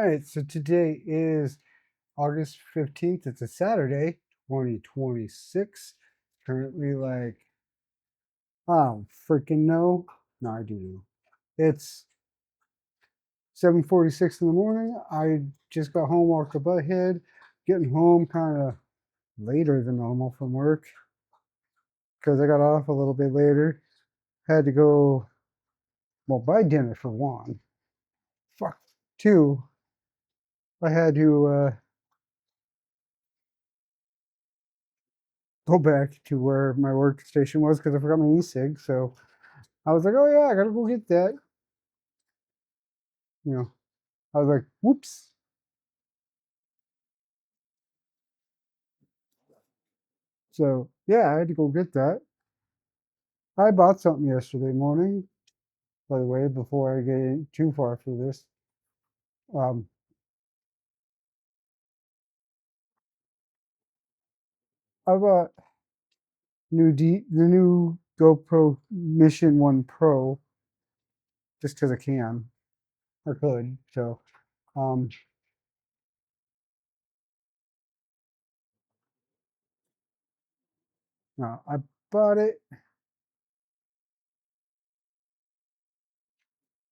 right, so today is August 15th. It's a Saturday, 2026. Currently, I don't freaking know. No, I do know. It's 7:46 in the morning. I just got home off the butthead, getting home kind of later than normal from work because I got off a little bit later. Had to go, well, buy dinner for one. Fuck. Two, I had to go back to where my workstation was because I forgot my e-cig. So I was like, oh yeah, I gotta go get that. You know, I was like, whoops. So yeah, I had to go get that. I bought something yesterday morning, by the way, before I get too far for this. Um, I bought the new GoPro Mission One Pro just because I can or could. So um, no, I bought it.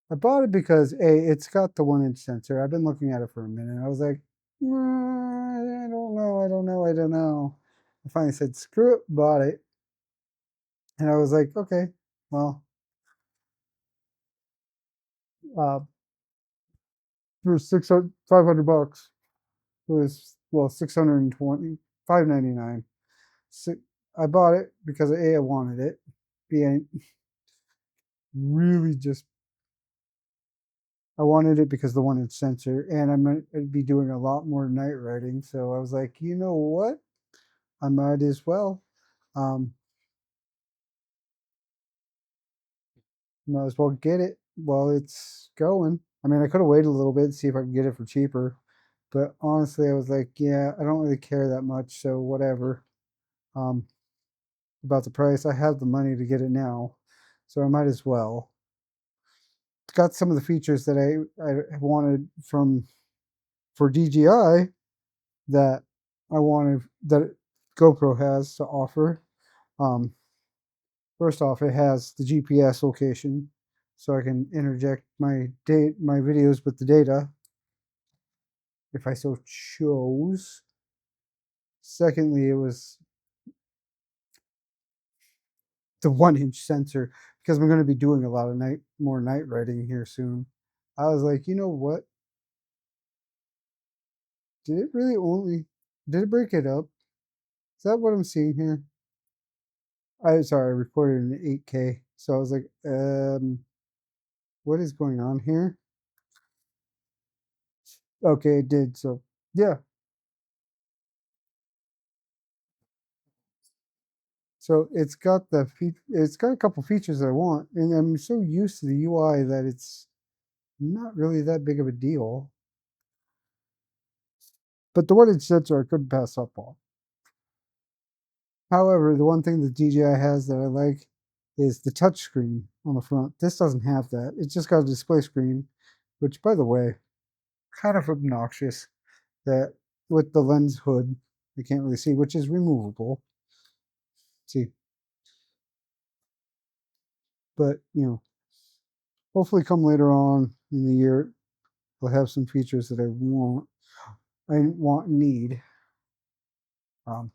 I bought it because it's got the 1 inch sensor. I've been looking at it for a minute. I was like, I don't know, I don't know, I don't know. I finally said, screw it, bought it. And I was like, okay, well, uh, for 600, 500 bucks, it was, well, 620, 599. So I bought it because A, I wanted it. B, I really just, I wanted it because the 1 inch sensor, and I'm going to be doing a lot more night riding. So I was like, you know what? I might as well. Um, Might as well get it while it's going. I mean, I could have waited a little bit and see if I could get it for cheaper, but honestly, I was like, yeah, I don't really care that much, so whatever. Um, about the price, I have the money to get it now, so I might as well. It's got some of the features that I wanted from for DJI that I wanted that GoPro has to offer. Um, First off, it has the GPS location, so I can interject my videos with the data if I so chose. Secondly, it was the 1 inch sensor because I'm going to be doing a lot of more night riding here soon. I was like, you know what? Did it really only did it break it up? Is that what I'm seeing here? I sorry, I recorded in 8K, so I was like, what is going on here? Okay, it did. So yeah, so it's got a couple features I want, and I'm so used to the UI that it's not really that big of a deal. But the 1 inch sensor I couldn't pass up on. However, the one thing that DJI has that I like is the touch screen on the front. This doesn't have that. It's just got a display screen, which, by the way, kind of obnoxious that with the lens hood, you can't really see, which is removable. See, but hopefully come later on in the year, will have some features that need. Um,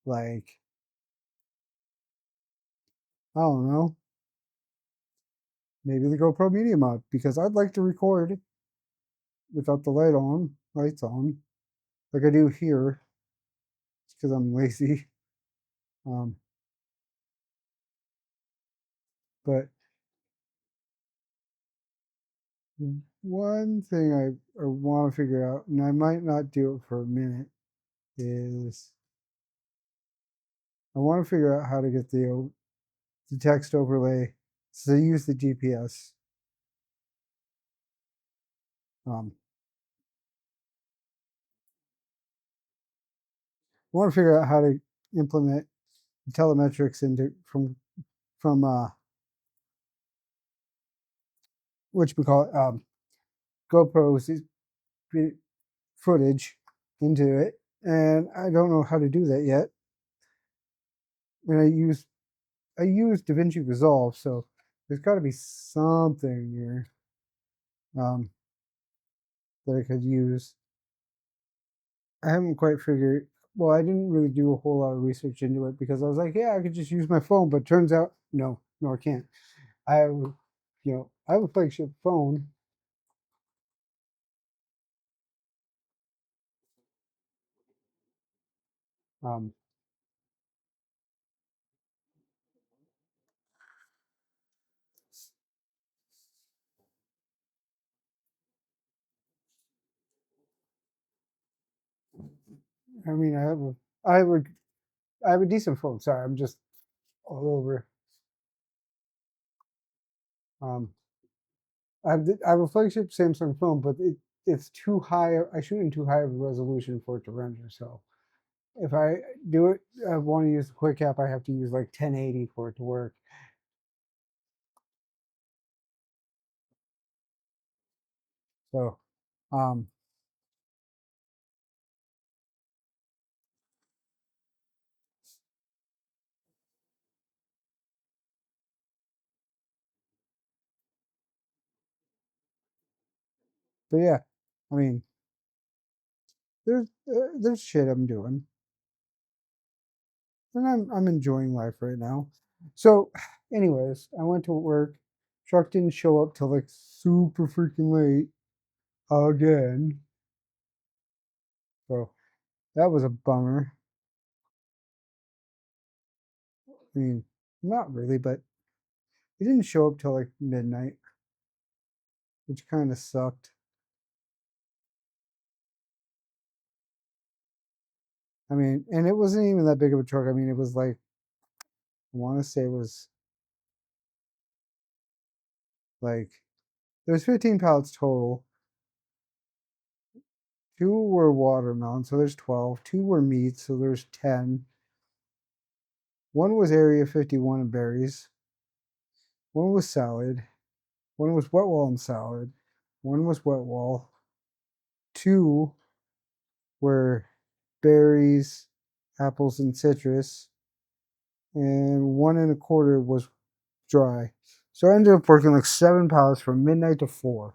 like I don't know, maybe the GoPro Media Mod because I'd like to record without the lights on, like I do here, because I'm lazy. Um, but one thing I want to figure out, and I might not do it for a minute, is I want to figure out how to get the text overlay to use the GPS. Um, I want to figure out how to implement telemetrics into from which we call it, GoPro footage into it, and I don't know how to do that yet. And I use DaVinci Resolve, so there's got to be something here um, that I could use. I haven't quite figured. Well, I didn't really do a whole lot of research into it because I was like, yeah, I could just use my phone. But turns out, no, I can't. I have, I have a flagship phone. Um, I mean, I have a, I have a decent phone. Sorry, I'm just all over. Um, I have a flagship Samsung phone, but it's too high. I shoot in too high of a resolution for it to render. So if I do it, I want to use the quick app. I have to use like 1080 for it to work. So, um, but yeah, I mean, there's shit I'm doing, and I'm enjoying life right now. So, anyways, I went to work. Truck didn't show up till like super freaking late again. So that was a bummer. I mean, not really, but he didn't show up till like midnight, which kind of sucked. I mean, and it wasn't even that big of a truck. I mean, it was like, I want to say it was like, there's 15 pallets total. Two were watermelon, so there's 12. Two were meat, so there's 10. One was Area 51 and berries. One was salad. One was wet wall and salad. One was wet wall. Two were berries, apples, and citrus. And 1 1/4 was dry. So I ended up working like 7 pallets from midnight to 4,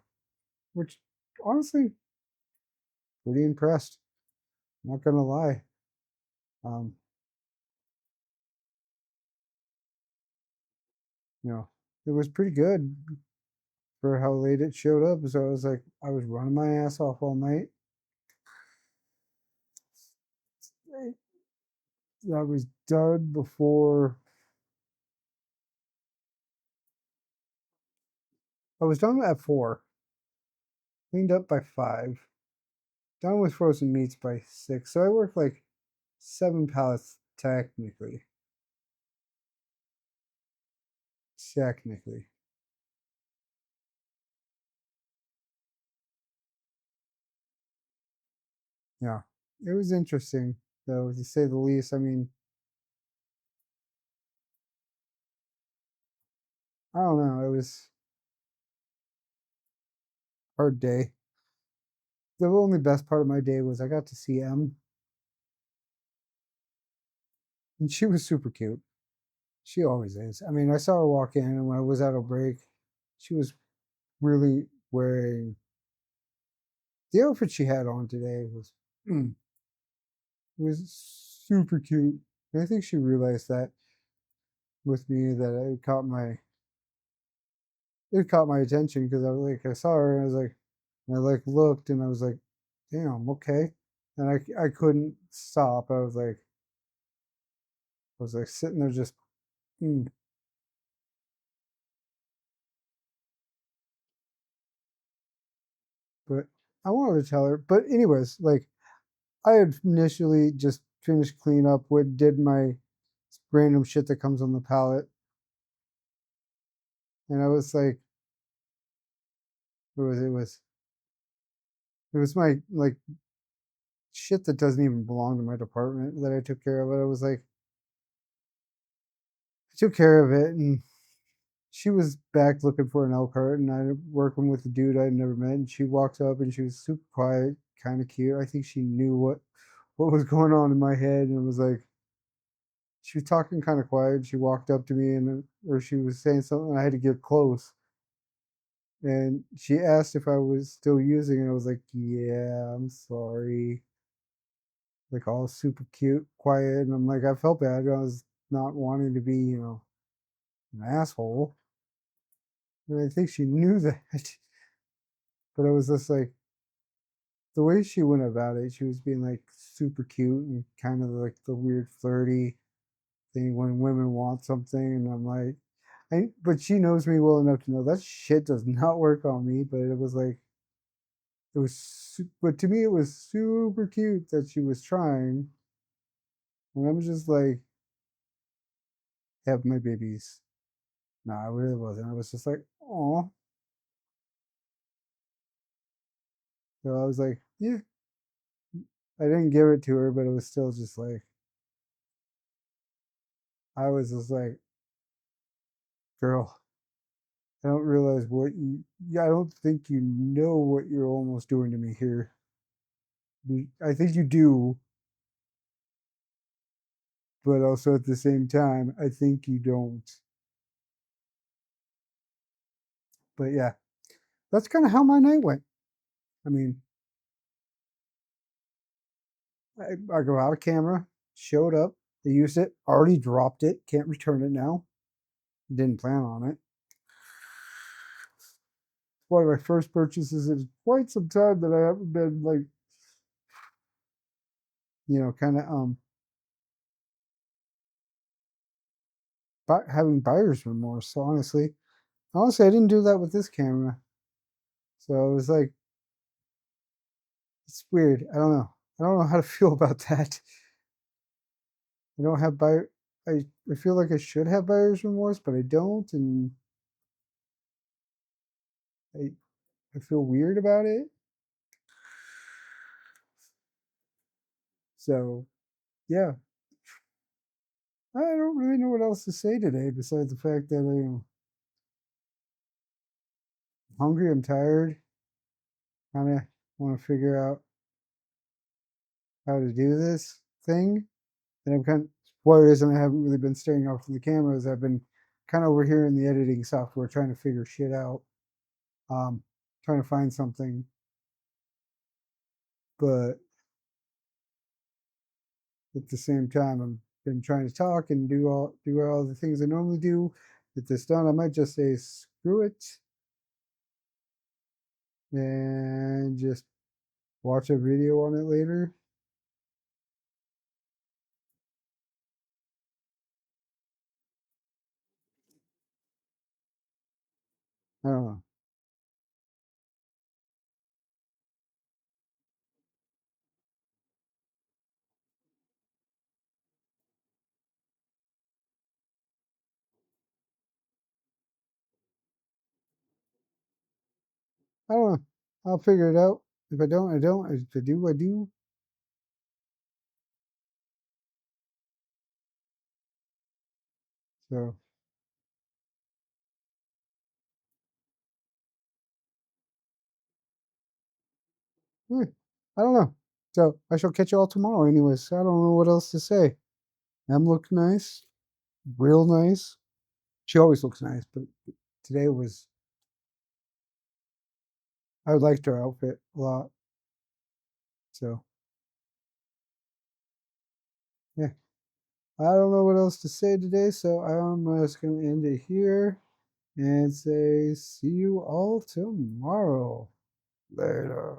which honestly, pretty impressed. Not gonna lie. Um, you know, it was pretty good for how late it showed up. So I was like, I was running my ass off all night. I was done before. I was done at 4. Cleaned up by 5. Done with frozen meats by 6. So I worked like 7 pallets technically. Technically. Yeah. It was interesting, though, to say the least. I mean, I don't know. It was a hard day. The only best part of my day was I got to see Em, and she was super cute. She always is. I mean, I saw her walk in, and when I was at a break, she was really wearing the outfit she had on today was super cute. And I think she realized that with me that it caught my attention because I saw her and I was like, and I like looked and I was like, damn, okay. And I couldn't stop. I was like sitting there just, mm. But I wanted to tell her. But anyways, like I had initially just finished cleaning up, what did my random shit that comes on the pallet, and I was like, it was my like shit that doesn't even belong to my department that I took care of it. I was like, I took care of it, and she was back looking for an elk cart, and I working with a dude I'd never met, and she walked up and she was super quiet, kind of cute. I think she knew what was going on in my head, and it was like she was talking kind of quiet. She walked up to me and or she was saying something. And I had to get close, and she asked if I was still using it. I was like, "Yeah, I'm sorry." Like all super cute, quiet, and I'm like, I felt bad. I was not wanting to be, an asshole. And I think she knew that, but it was just like the way she went about it. She was being like super cute and kind of like the weird flirty thing when women want something, and I'm like, but she knows me well enough to know that shit does not work on me. But it was like but to me it was super cute that she was trying, and I'm just like, have my babies. No, I really wasn't. I was just like, oh. So I was like, yeah. I didn't give it to her, but it was still just like I was just like, girl, I don't realize what you. Yeah, I don't think you know what you're almost doing to me here. I think you do, but also at the same time, I think you don't. But yeah, that's kind of how my night went. I mean, I go out of camera, showed up, they used it, already dropped it, can't return it now. Didn't plan on it. One of my first purchases in quite some time that I haven't been like, kind of having buyer's remorse. So honestly, I didn't do that with this camera. So it was like it's weird. I don't know. I don't know how to feel about that. I don't have buyer. I feel like I should have buyer's remorse, but I don't, and I I feel weird about it. So yeah, I don't really know what else to say today besides the fact that I'm hungry. I'm tired. Kind of want to figure out how to do this thing. And I'm kind of, one reason I haven't really been staying off of the cameras. I've been kind of over here in the editing software trying to figure shit out, um, trying to find something. But at the same time, I've been trying to talk and do all the things I normally do. Get this done. I might just say screw it and just watch a video on it later. I don't know. I don't know. I'll figure it out. If I don't, I don't. If I do, I do. So eh, I don't know. So I shall catch you all tomorrow. Anyways, I don't know what else to say. Em looked nice, real nice. She always looks nice, but today was. I liked her outfit a lot. So yeah, I don't know what else to say today. So I'm just gonna end it here and say see you all tomorrow. Later.